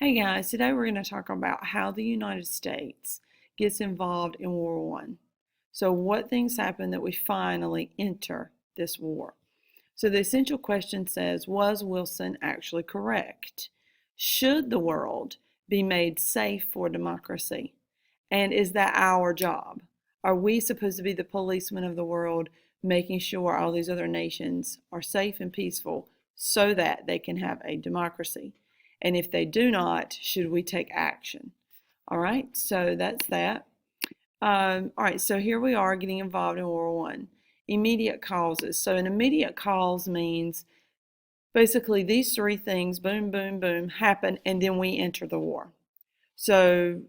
Hey guys, today we're going to talk about how the United States gets involved in World War I. So what things happen that we finally enter this war? So the essential question says, was Wilson actually correct? Should the world be made safe for democracy? And is that our job? Are we supposed to be the policemen of the world, making sure all these other nations are safe and peaceful so that they can have a democracy? And if they do not, should we take action? All right, so that's that. All right, so here we are getting involved in World War I. Immediate causes. So an immediate cause means basically these three things, boom, boom, boom, happen, and then we enter the war. So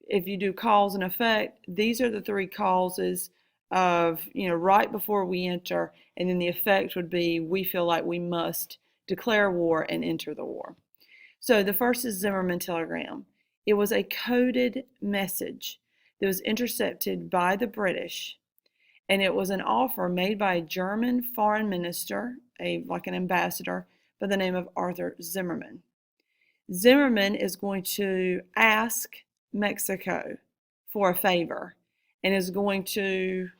if you do cause and effect, these are the three causes of, right before we enter, and then the effect would be we feel like we must declare war and enter the war. So the first is Zimmerman telegram. It was a coded message that was intercepted by the British, and it was an offer made by a German foreign minister, like an ambassador, by the name of Arthur Zimmerman. Zimmerman is going to ask Mexico for a favor and is going to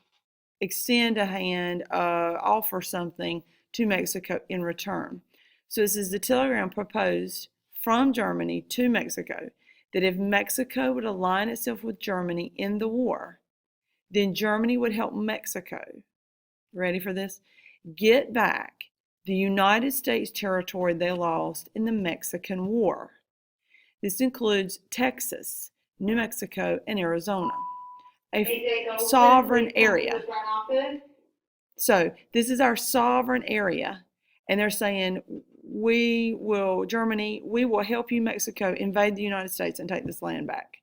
extend a hand, offer something to Mexico in return. So this is the telegram proposed from Germany to Mexico that if Mexico would align itself with Germany in the war, then Germany would help Mexico, ready for this, get back the United States territory they lost in the Mexican War. This includes Texas, New Mexico, and Arizona, a sovereign area. So this is our sovereign area, and they're saying, Germany, we will help you, Mexico, invade the United States and take this land back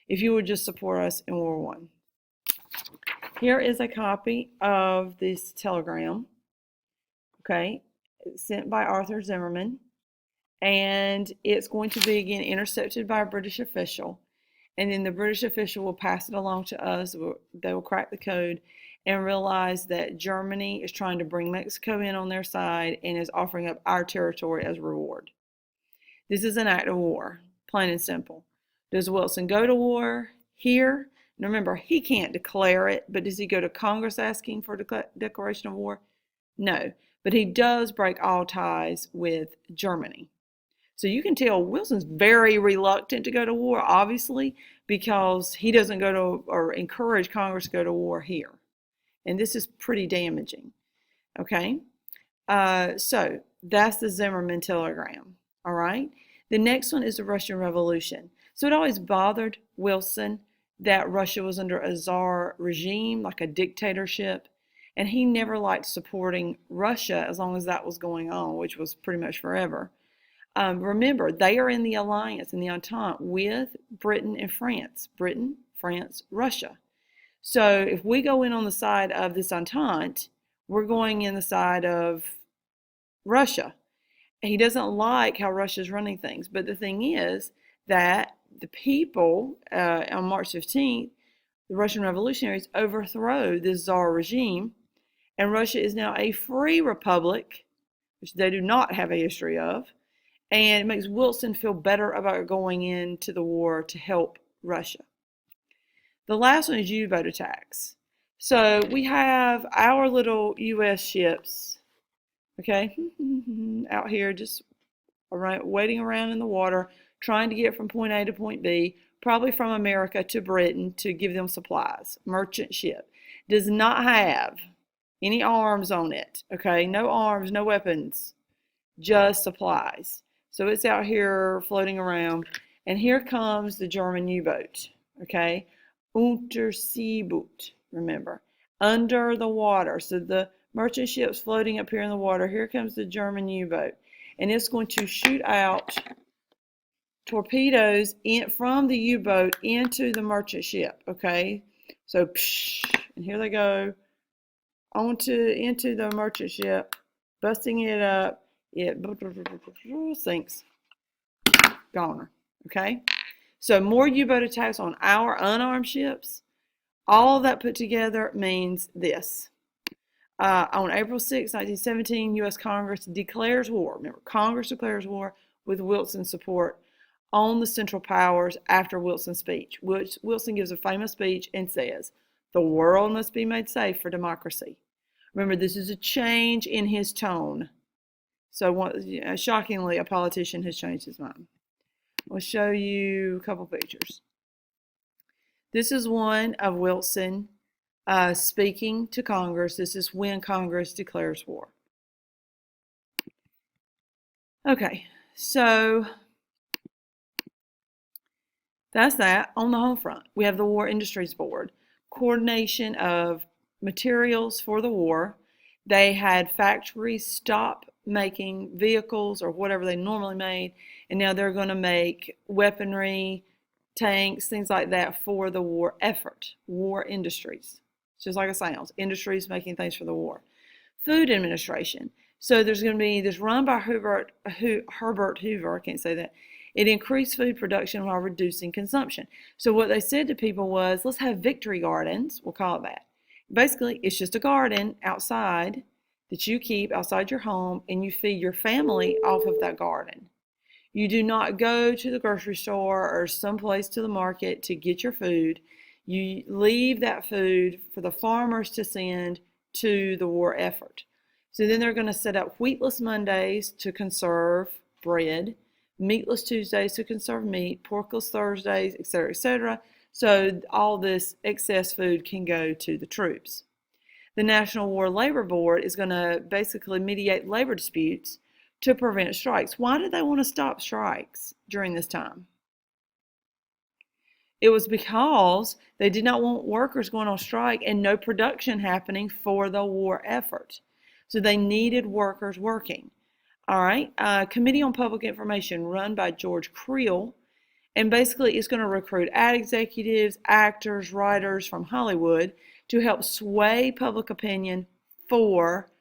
if you would just support us in World War I. Here is a copy of this telegram, okay, sent by Arthur Zimmerman, and it's going to be, again, intercepted by a British official, and then the British official will pass it along to us. They will crack the code and realize that Germany is trying to bring Mexico in on their side and is offering up our territory as reward. This is an act of war, plain and simple. Does Wilson go to war here? Now remember, he can't declare it, but does he go to Congress asking for a declaration of war? No, but he does break all ties with Germany. So you can tell Wilson's very reluctant to go to war, obviously, because he doesn't go to or encourage Congress to go to war here. And this is pretty damaging, okay? So that's the Zimmerman telegram, all right? The next one is the Russian Revolution. So it always bothered Wilson that Russia was under a czar regime, like a dictatorship, and he never liked supporting Russia as long as that was going on, which was pretty much forever. Remember, they are in the alliance, in the Entente, with Britain and France. Britain, France, Russia. So if we go in on the side of this Entente, we're going in the side of Russia. He doesn't like how Russia's running things. But the thing is that the people, on March 15th, the Russian revolutionaries overthrow this czar regime, and Russia is now a free republic, which they do not have a history of, and it makes Wilson feel better about going into the war to help Russia. The last one is U-boat attacks. So we have our little U.S. ships, okay, out here just waiting around in the water, trying to get from point A to point B, probably from America to Britain to give them supplies. Merchant ship. Does not have any arms on it, okay? No arms, no weapons, just supplies. So it's out here floating around, and here comes the German U-boat, okay? Unterseeboot, remember, under the water. So the merchant ship's floating up here in the water. Here comes the German U-boat, and it's going to shoot out torpedoes from the U-boat into the merchant ship, okay? So, and here they go into the merchant ship, busting it up. It sinks. Goner, okay? So more U-boat attacks on our unarmed ships. All of that put together means this. On April 6, 1917, U.S. Congress declares war. Remember, Congress declares war with Wilson's support on the Central Powers after Wilson's speech. Wilson gives a famous speech and says, "The world must be made safe for democracy." Remember, this is a change in his tone. So shockingly, a politician has changed his mind. I'll show you a couple pictures. This is one of Wilson speaking to Congress. This is when Congress declares war. Okay, so that's that. On the home front, we have the War Industries Board, coordination of materials for the war. They had factories stop making vehicles or whatever they normally made, and now they're going to make weaponry, tanks, things like that for the war effort. War industries, just like it sounds, industries making things for the war. Food administration. So there's going to be this run by Herbert Hoover, I can't say that. It increased food production while reducing consumption. So what they said to people was, let's have victory gardens, we'll call it that. Basically, it's just a garden outside that you keep outside your home, and you feed your family off of that garden. You do not go to the grocery store or someplace to the market to get your food. You leave that food for the farmers to send to the war effort. So then they're going to set up wheatless Mondays to conserve bread, meatless Tuesdays to conserve meat, porkless Thursdays, etc., etc. So all this excess food can go to the troops. The National War Labor Board is going to basically mediate labor disputes to prevent strikes. Why did they want to stop strikes during this time? It was because they did not want workers going on strike and no production happening for the war effort. So they needed workers working. All right, Committee on Public Information run by George Creel, and basically it's going to recruit ad executives, actors, writers from Hollywood to help sway public opinion for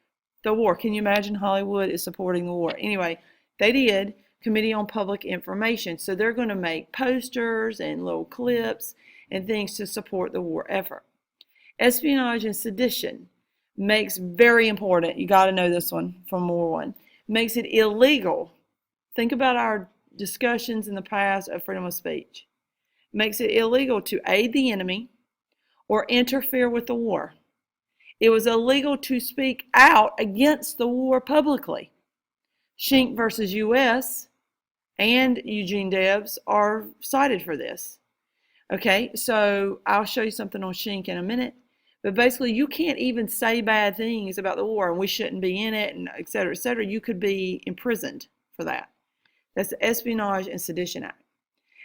the war. Can you imagine Hollywood is supporting the war? Anyway, they did. Committee on Public Information. So they're going to make posters and little clips and things to support the war effort. Espionage and sedition makes very important. You got to know this one from War One. Makes it illegal. Think about our discussions in the past of freedom of speech. Makes it illegal to aid the enemy or interfere with the war. It was illegal to speak out against the war publicly. Schenck versus U.S. and Eugene Debs are cited for this. Okay, so I'll show you something on Schenck in a minute. But basically, you can't even say bad things about the war, and we shouldn't be in it, and et cetera, et cetera. You could be imprisoned for that. That's the Espionage and Sedition Act.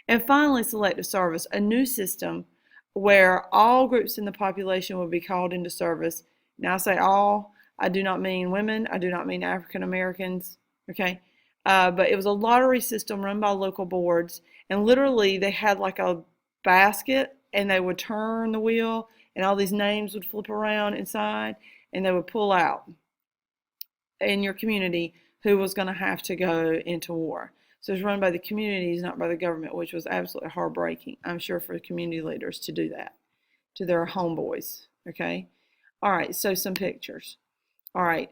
And finally, selective service, a new system where all groups in the population will be called into service. Now, I say all. I do not mean women. I do not mean African Americans. Okay? But it was a lottery system run by local boards, and literally they had like a basket, and they would turn the wheel, and all these names would flip around inside, and they would pull out in your community who was going to have to go into war. So it's run by the communities, not by the government, which was absolutely heartbreaking, I'm sure, for community leaders to do that to their homeboys. Okay? All right, so some pictures. All right,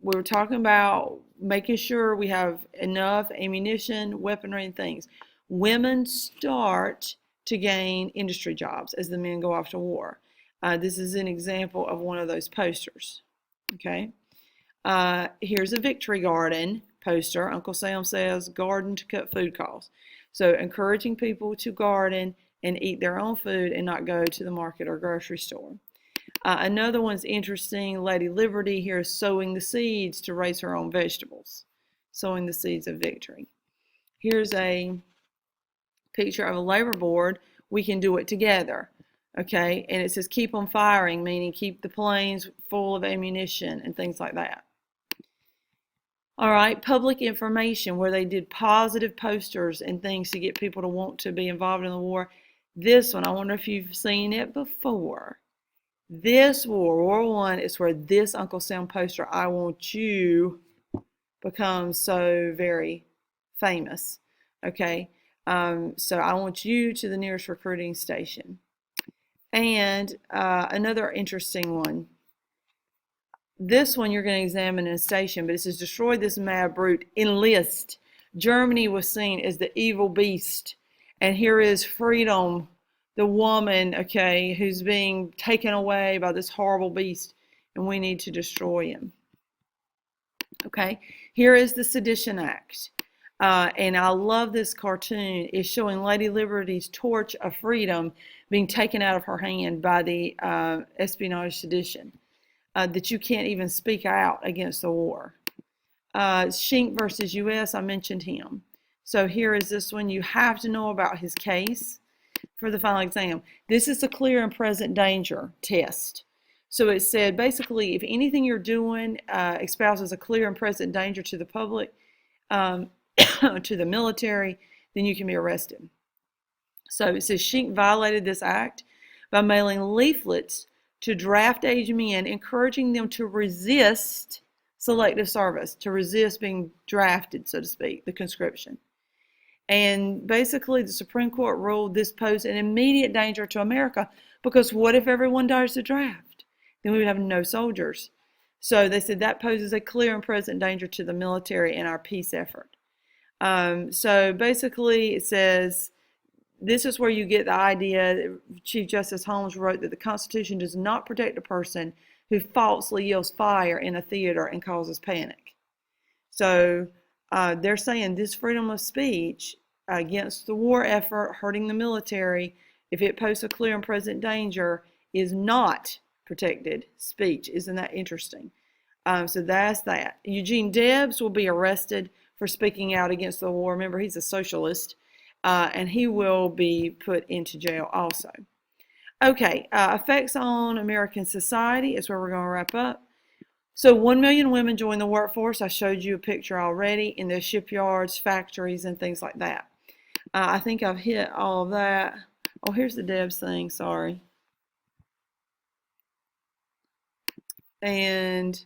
we were talking about making sure we have enough ammunition, weaponry, and things. Women start to gain industry jobs as the men go off to war. This is an example of one of those posters. Okay, here's a victory garden poster. Uncle Sam says, garden to cut food costs. So encouraging people to garden and eat their own food and not go to the market or grocery store. Another one's interesting. Lady Liberty here is sowing the seeds to raise her own vegetables. Sowing the seeds of victory. Here's a picture of a labor board. We can do it together. Okay, and it says keep on firing, meaning keep the planes full of ammunition and things like that. All right, public information, where they did positive posters and things to get people to want to be involved in the war. This one, I wonder if you've seen it before. This war, War One, is where this Uncle Sam poster, I want you, becomes so very famous. Okay, so I want you to the nearest recruiting station. And another interesting one. This one you're going to examine in a station, but it says destroy this mad brute, enlist. Germany was seen as the evil beast. And here is freedom, the woman, okay, who's being taken away by this horrible beast, and we need to destroy him. Okay, here is the Sedition Act. And I love this cartoon. It's showing Lady Liberty's torch of freedom being taken out of her hand by the espionage sedition, that you can't even speak out against the war. Schenck versus U.S., I mentioned him. So here is this one. You have to know about his case for the final exam. This is a clear and present danger test. So it said basically if anything you're doing espouses a clear and present danger to the public, to the military, then you can be arrested. So it says Schenck violated this act by mailing leaflets to draft-age men, encouraging them to resist selective service, to resist being drafted, so to speak, the conscription. And basically the Supreme Court ruled this posed an immediate danger to America, because what if everyone dies to draft? Then we would have no soldiers. So they said that poses a clear and present danger to the military and our peace effort. So basically it says, this is where you get the idea. Chief Justice Holmes wrote that the Constitution does not protect a person who falsely yells fire in a theater and causes panic. So they're saying this freedom of speech against the war effort, hurting the military, if it poses a clear and present danger, is not protected speech. Isn't that interesting? So that's that. Eugene Debs will be arrested for speaking out against the war. Remember, he's a socialist, and he will be put into jail also. Okay, effects on American society is where we're going to wrap up. So 1 million women join the workforce. I showed you a picture already in the shipyards, factories, and things like that. I think I've hit all of that. Oh, here's the Debs thing, sorry. And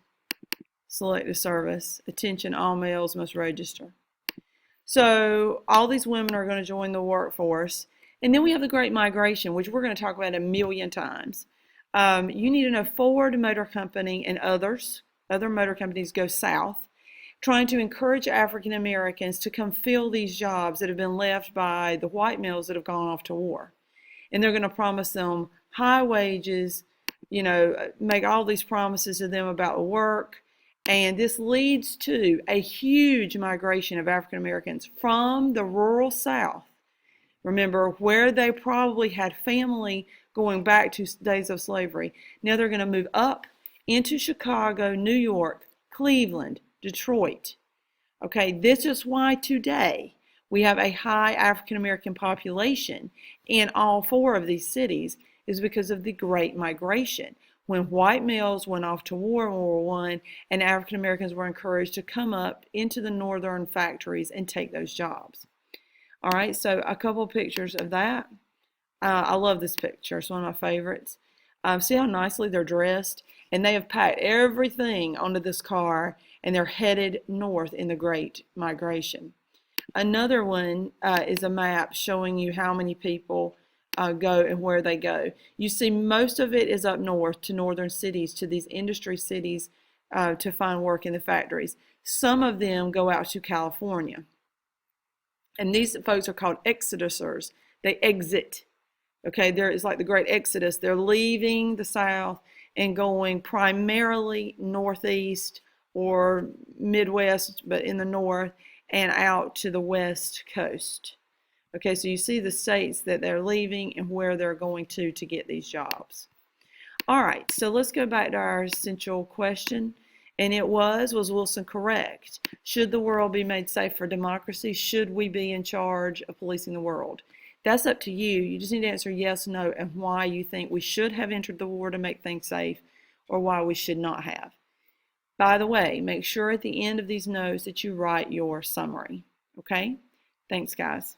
selective service. Attention, all males must register. So all these women are going to join the workforce. And then we have the Great Migration, which we're going to talk about a million times. You need to know Ford Motor Company and other motor companies go south, trying to encourage African Americans to come fill these jobs that have been left by the white males that have gone off to war. And they're going to promise them high wages, make all these promises to them about work. And this leads to a huge migration of African Americans from the rural South. Remember, where they probably had family going back to days of slavery. Now they're going to move up into Chicago, New York, Cleveland, Detroit. Okay, this is why today we have a high African American population in all 4 of these cities, is because of the Great Migration. When white males went off to war in World War I, and African Americans were encouraged to come up into the northern factories and take those jobs. All right, so a couple of pictures of that. I love this picture. It's one of my favorites. See how nicely they're dressed? And they have packed everything onto this car, and they're headed north in the Great Migration. Another one is a map showing you how many people go and where they go. You see most of it is up north to northern cities, to these industry cities to find work in the factories. Some of them go out to California. And these folks are called exodusers. They exit. Okay, it's like the Great Exodus. They're leaving the South and going primarily northeast or Midwest, but in the north, and out to the West Coast. Okay, so you see the states that they're leaving and where they're going to get these jobs. All right, so let's go back to our essential question. And it was Wilson correct? Should the world be made safe for democracy? Should we be in charge of policing the world? That's up to you. You just need to answer yes, no, and why you think we should have entered the war to make things safe, or why we should not have. By the way, make sure at the end of these notes that you write your summary. Okay? Thanks, guys.